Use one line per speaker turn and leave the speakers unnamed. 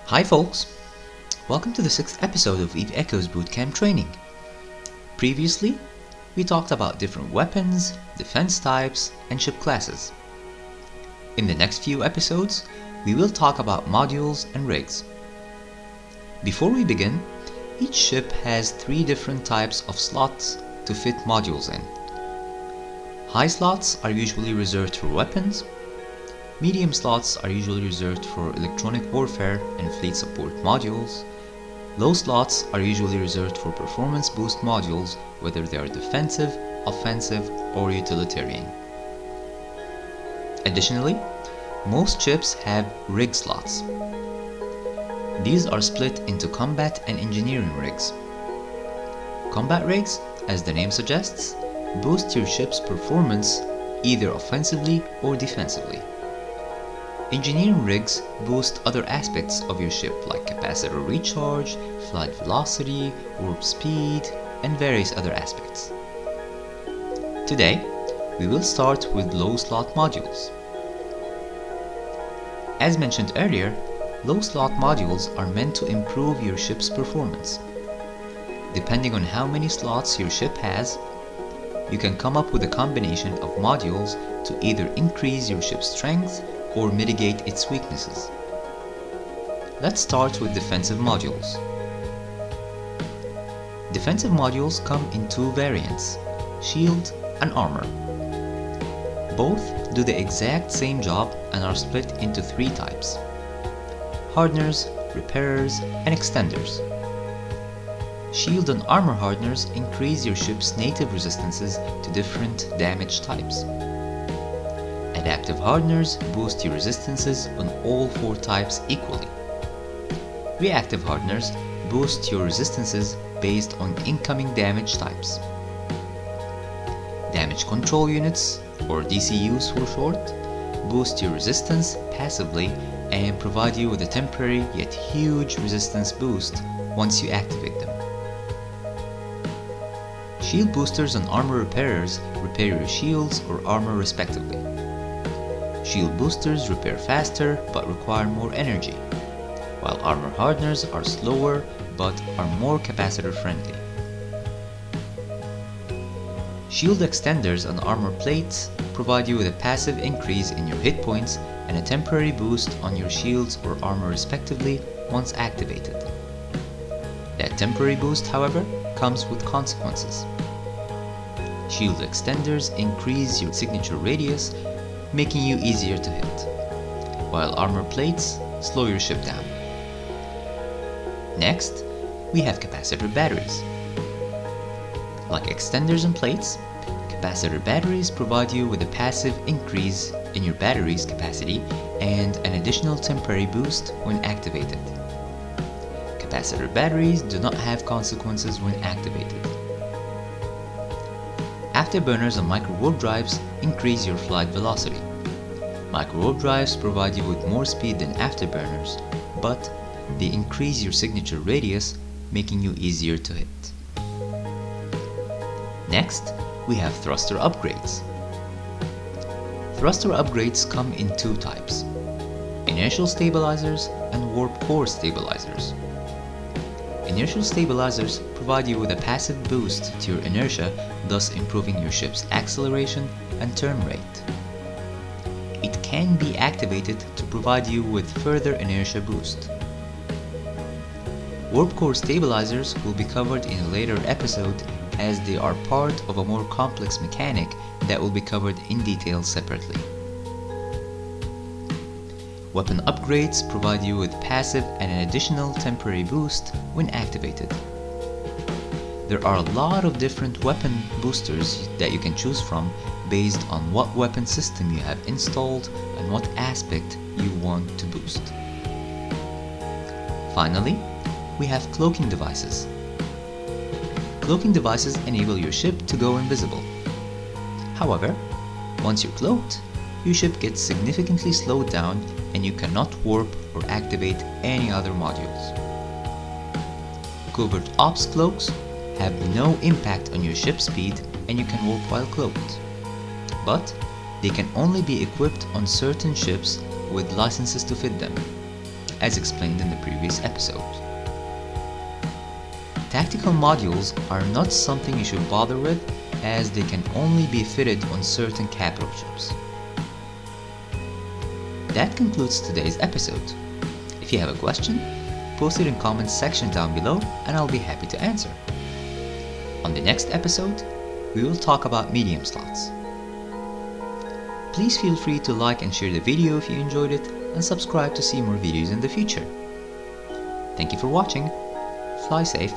Hi folks, welcome to the 6th episode of Eve Echoes Bootcamp Training. Previously, we talked about different weapons, defense types, and ship classes. In the next few episodes, we will talk about modules and rigs. Before we begin, each ship has 3 different types of slots to fit modules in. High slots are usually reserved for weapons. Medium slots are usually reserved for electronic warfare and fleet support modules. Low slots are usually reserved for performance boost modules, whether they are defensive, offensive, or utilitarian. Additionally, most ships have rig slots. These are split into combat and engineering rigs. Combat rigs, as the name suggests, boost your ship's performance either offensively or defensively. Engineering rigs boost other aspects of your ship like capacitor recharge, flight velocity, warp speed, and various other aspects. Today, we will start with low slot modules. As mentioned earlier, low slot modules are meant to improve your ship's performance. Depending on how many slots your ship has, you can come up with a combination of modules to either increase your ship's strength or mitigate its weaknesses. Let's start with defensive modules. Defensive modules come in 2 variants, shield and armor. Both do the exact same job and are split into 3 types: hardeners, repairers, and extenders. Shield and armor hardeners increase your ship's native resistances to different damage types. Adaptive hardeners boost your resistances on all 4 types equally. Reactive hardeners boost your resistances based on incoming damage types. Damage control units, or DCUs for short, boost your resistance passively and provide you with a temporary yet huge resistance boost once you activate them. Shield boosters and armor repairers repair your shields or armor respectively. Shield boosters repair faster but require more energy, while armor hardeners are slower but are more capacitor friendly. Shield extenders and armor plates provide you with a passive increase in your hit points and a temporary boost on your shields or armor respectively once activated. That temporary boost, however, comes with consequences. Shield extenders increase your signature radius, making you easier to hit, while armor plates slow your ship down. Next, we have capacitor batteries. Like extenders and plates, capacitor batteries provide you with a passive increase in your battery's capacity and an additional temporary boost when activated. Capacitor batteries do not have consequences when activated. Afterburners and micro-warp drives increase your flight velocity. Micro-warp drives provide you with more speed than afterburners, but they increase your signature radius, making you easier to hit. Next, we have thruster upgrades. Thruster upgrades come in 2 types: inertial stabilizers and warp core stabilizers. Inertial stabilizers provide you with a passive boost to your inertia, thus improving your ship's acceleration and turn rate. It can be activated to provide you with further inertia boost. Warp core stabilizers will be covered in a later episode as they are part of a more complex mechanic that will be covered in detail separately. Weapon upgrades provide you with passive and an additional temporary boost when activated. There are a lot of different weapon boosters that you can choose from based on what weapon system you have installed and what aspect you want to boost. Finally, we have cloaking devices. Cloaking devices enable your ship to go invisible. However, once you're cloaked, your ship gets significantly slowed down and you cannot warp or activate any other modules. Covert ops cloaks have no impact on your ship's speed and you can warp while cloaked, but they can only be equipped on certain ships with licenses to fit them, as explained in the previous episode. Tactical modules are not something you should bother with, as they can only be fitted on certain capital ships. That concludes today's episode. If you have a question, post it in the comments section down below and I'll be happy to answer. On the next episode, we will talk about medium slots. Please feel free to like and share the video if you enjoyed it, and subscribe to see more videos in the future. Thank you for watching. Fly safe.